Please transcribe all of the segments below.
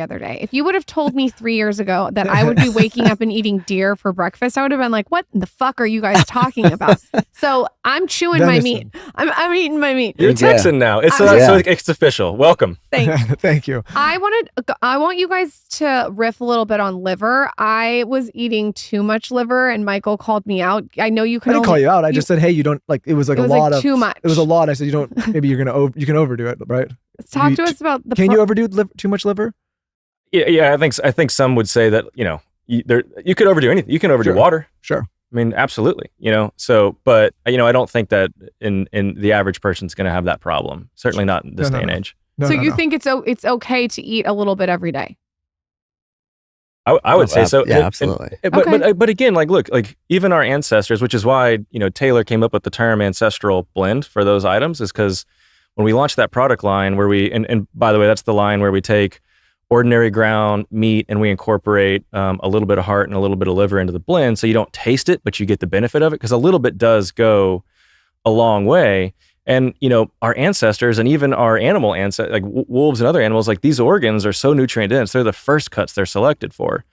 other day. If you would have told me 3 years ago that I would be waking up and eating deer for breakfast, I would have been like, what the fuck are you guys talking about? So I'm chewing my meat. I'm eating my meat. You're Texan now. It's so it's official. Welcome. Thank you. I want you guys to riff a little bit on liver. I was eating too much liver and Michael called me out. I know you can I didn't call you out. I just said, hey, you don't like, it was like a lot of too much. It was a lot. I said, maybe you can overdo it, right? Let's talk to us about Can you overdo too much liver? Yeah. I think some would say that, you could overdo anything. You can overdo water. Sure. I mean, absolutely, so, but, I don't think that in the average person's going to have that problem. Certainly not in this day and age. So you think it's okay to eat a little bit every day? I would say so. Yeah, absolutely. But again, look, even our ancestors, which is why, Taylor came up with the term ancestral blend for those items, is because when we launched that product line where and by the way, that's the line where we take ordinary ground meat and we incorporate a little bit of heart and a little bit of liver into the blend, so you don't taste it, but you get the benefit of it, because a little bit does go a long way. And our ancestors and even our animal ancestors, like wolves and other animals, like these organs are so nutrient dense. They're the first cuts that are selected for.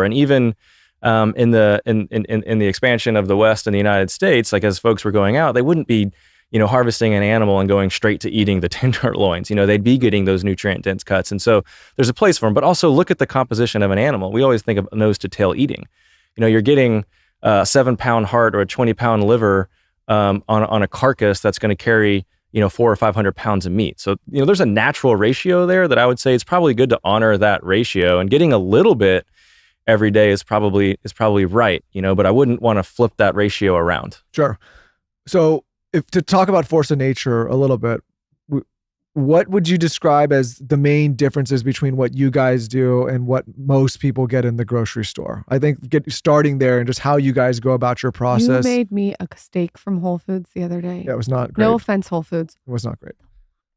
And even in the expansion of the West in the United States, like as folks were going out, they wouldn't be harvesting an animal and going straight to eating the tenderloins. They'd be getting those nutrient dense cuts. And so there's a place for them, but also look at the composition of an animal. We always think of nose to tail eating. You're getting a 7-pound heart or a 20-pound liver on a carcass that's going to carry 400 or 500 pounds of meat. So there's a natural ratio there that I would say it's probably good to honor that ratio, and getting a little bit every day is probably right, but I wouldn't want to flip that ratio around. Sure. So to talk about force of nature a little bit, what would you describe as the main differences between what you guys do and what most people get in the grocery store? I think starting there and just how you guys go about your process. You made me a steak from Whole Foods the other day. Yeah, it was not great. No offense, Whole Foods. It was not great.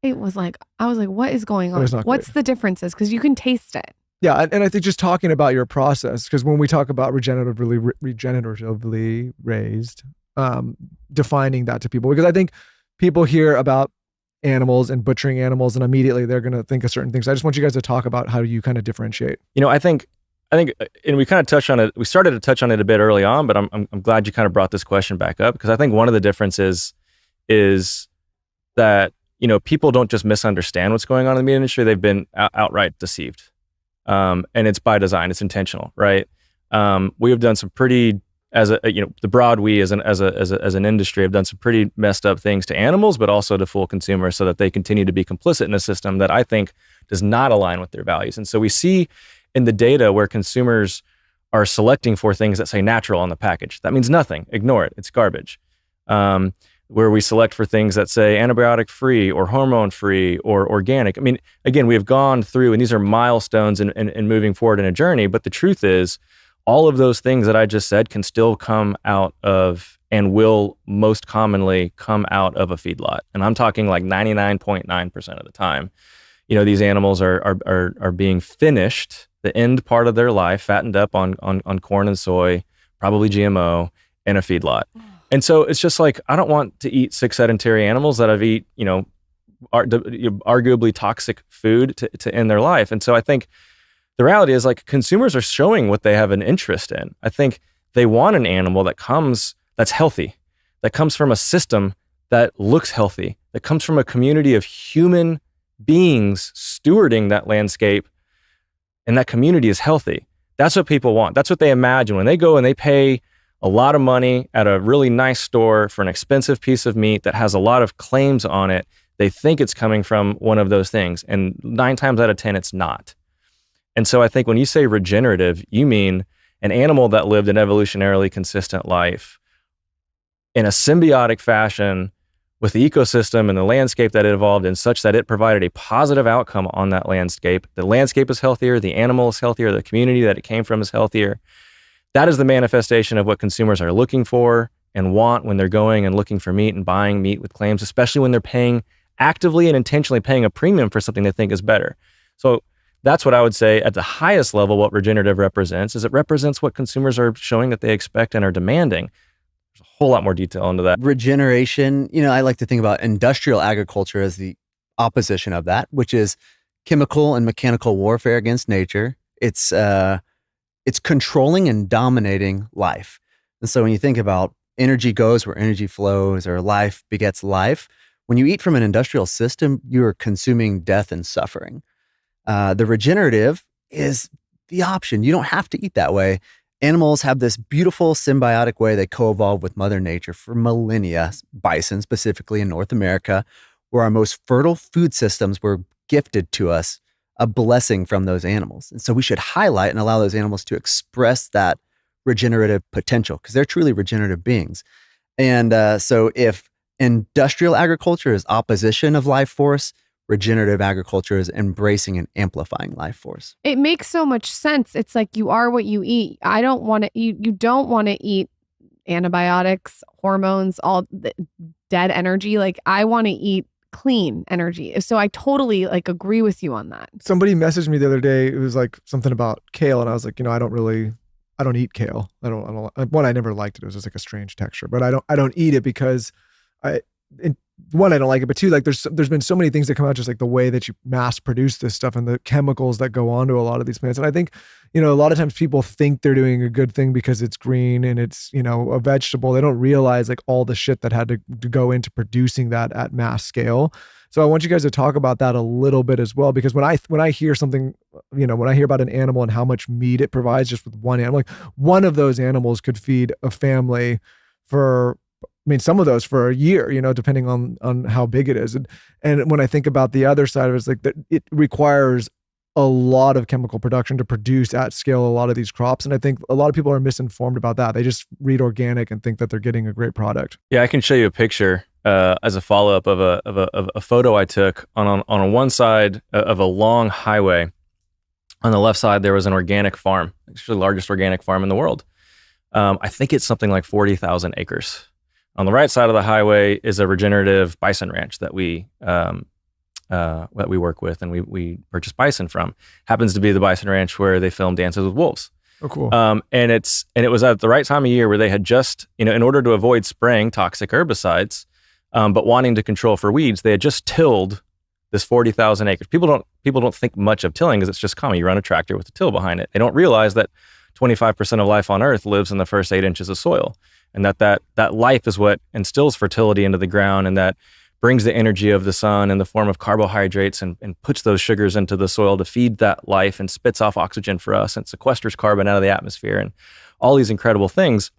It was like, I was like, what is going on? What's great. The differences? Because you can taste it. Yeah, and I think just talking about your process, because when we talk about regeneratively raised, defining that to people, because I think people hear about animals and butchering animals and immediately they're going to think of certain things. I just want you guys to talk about how you kind of differentiate. I think, and we kind of touched on it. We started to touch on it a bit early on, but I'm glad you kind of brought this question back up, because I think one of the differences is that, people don't just misunderstand what's going on in the meat industry. They've been outright deceived. And it's by design, it's intentional, right? We have done some pretty, the broad we as an industry have done some pretty messed up things to animals, but also to full consumers, so that they continue to be complicit in a system that I think does not align with their values. And so we see in the data where consumers are selecting for things that say natural on the package. That means nothing. Ignore it. It's garbage. Where we select for things that say antibiotic free or hormone free or organic. I mean, again, we have gone through, and these are milestones in moving forward in a journey, but the truth is, all of those things that I just said can still come out of, and will most commonly come out of, a feedlot. And I'm talking like 99.9% of the time. These animals are being finished, the end part of their life, fattened up on corn and soy, probably GMO, in a feedlot. And so it's just like, I don't want to eat 6 sedentary animals that I've eat, arguably toxic food to end their life. And so I think the reality is, like, consumers are showing what they have an interest in. I think they want an animal that's healthy, that comes from a system that looks healthy, that comes from a community of human beings stewarding that landscape, and that community is healthy. That's what people want. That's what they imagine when they go and they pay a lot of money at a really nice store for an expensive piece of meat that has a lot of claims on it. They think it's coming from one of those things, and 9 times out of 10, it's not. And so I think when you say regenerative, you mean an animal that lived an evolutionarily consistent life in a symbiotic fashion with the ecosystem and the landscape that it evolved in, such that it provided a positive outcome on that landscape. The landscape is healthier, the animal is healthier, the community that it came from is healthier. That is the manifestation of what consumers are looking for and want when they're going and looking for meat and buying meat with claims, especially when they're paying actively and intentionally paying a premium for something they think is better. So that's what I would say at the highest level, what regenerative represents, is it represents what consumers are showing that they expect and are demanding. There's a whole lot more detail into that. Regeneration, I like to think about industrial agriculture as the opposition of that, which is chemical and mechanical warfare against nature. It's controlling and dominating life. And so when you think about energy goes where energy flows, or life begets life, when you eat from an industrial system, you are consuming death and suffering. The regenerative is the option. You don't have to eat that way. Animals have this beautiful symbiotic way they co-evolve with Mother Nature for millennia, bison specifically in North America, where our most fertile food systems were gifted to us, a blessing from those animals. And so we should highlight and allow those animals to express that regenerative potential, because they're truly regenerative beings. And so if industrial agriculture is opposition of life force, regenerative agriculture is embracing and amplifying life force. It makes so much sense. It's like you are what you eat. I don't want to you don't want to eat antibiotics, hormones, all the dead energy. Like I want to eat clean energy. So I totally like agree with you on that. Somebody messaged me the other day. It was like something about kale, and I was like, I don't eat kale. I don't. I never liked it. It was just like a strange texture, but I don't eat it because I don't like it, but two, like there's been so many things that come out, just like the way that you mass produce this stuff and the chemicals that go onto a lot of these plants. And I think, a lot of times people think they're doing a good thing because it's green and it's, a vegetable. They don't realize like all the shit that had to go into producing that at mass scale. So I want you guys to talk about that a little bit as well, because when I hear something, when I hear about an animal and how much meat it provides just with one animal, like one of those animals could feed a family for, some of those for a year, depending on how big it is. And when I think about the other side of it, it's like that it requires a lot of chemical production to produce at scale a lot of these crops. And I think a lot of people are misinformed about that. They just read organic and think that they're getting a great product. Yeah, I can show you a picture as a follow-up of a photo I took on one side of a long highway. On the left side, there was an organic farm, actually the largest organic farm in the world. I think it's something like 40,000 acres. On the right side of the highway is a regenerative bison ranch that we work with and we purchase bison from. Happens to be the bison ranch where they filmed Dances with Wolves. Oh, cool. And it was at the right time of year where they had just, in order to avoid spraying toxic herbicides, but wanting to control for weeds, they had just tilled this 40,000 acres. People don't think much of tilling because it's just common. You run a tractor with a till behind it. They don't realize that 25% of life on Earth lives in the first 8 inches of soil. And that life is what instills fertility into the ground, and that brings the energy of the sun in the form of carbohydrates and puts those sugars into the soil to feed that life and spits off oxygen for us and sequesters carbon out of the atmosphere and all these incredible things.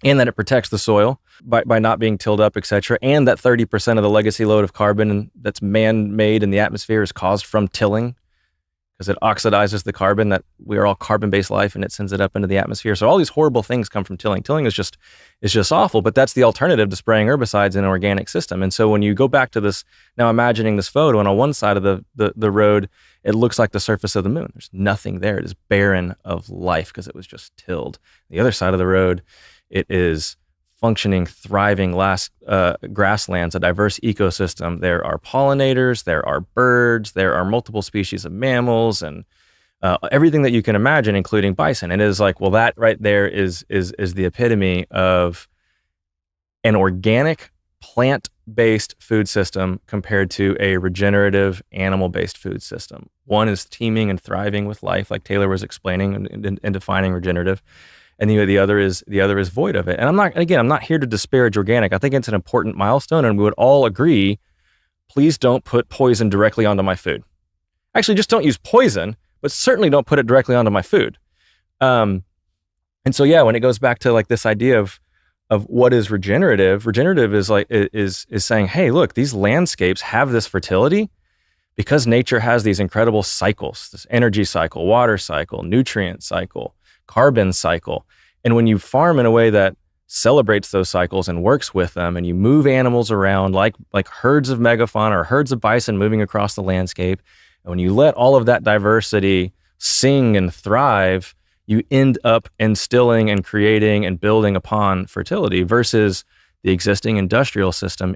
And that it protects the soil by not being tilled up, et cetera. And that 30% of the legacy load of carbon that's man-made in the atmosphere is caused from tilling, because it oxidizes the carbon, that we are all carbon-based life, and it sends it up into the atmosphere. So all these horrible things come from tilling. Tilling is just awful, but that's the alternative to spraying herbicides in an organic system. And so when you go back to this, now imagining this photo, and on one side of the road, it looks like the surface of the moon. There's nothing there. It is barren of life because it was just tilled. The other side of the road, it is functioning, thriving grasslands, a diverse ecosystem. There are pollinators, there are birds, there are multiple species of mammals, and everything that you can imagine, including bison. And it is like, well, that right there is the epitome of an organic plant-based food system compared to a regenerative animal-based food system. One is teeming and thriving with life, like Taylor was explaining and defining regenerative. And the other is void of it. And I'm not here to disparage organic. I think it's an important milestone, and we would all agree, please don't put poison directly onto my food. Actually, just don't use poison, but certainly don't put it directly onto my food. And so, yeah, when it goes back to like this idea of what is regenerative is like is saying, hey, look, these landscapes have this fertility because nature has these incredible cycles, this energy cycle, water cycle, nutrient cycle, carbon cycle. And when you farm in a way that celebrates those cycles and works with them, and you move animals around like herds of megafauna or herds of bison moving across the landscape, and when you let all of that diversity sing and thrive, you end up instilling and creating and building upon fertility versus the existing industrial system.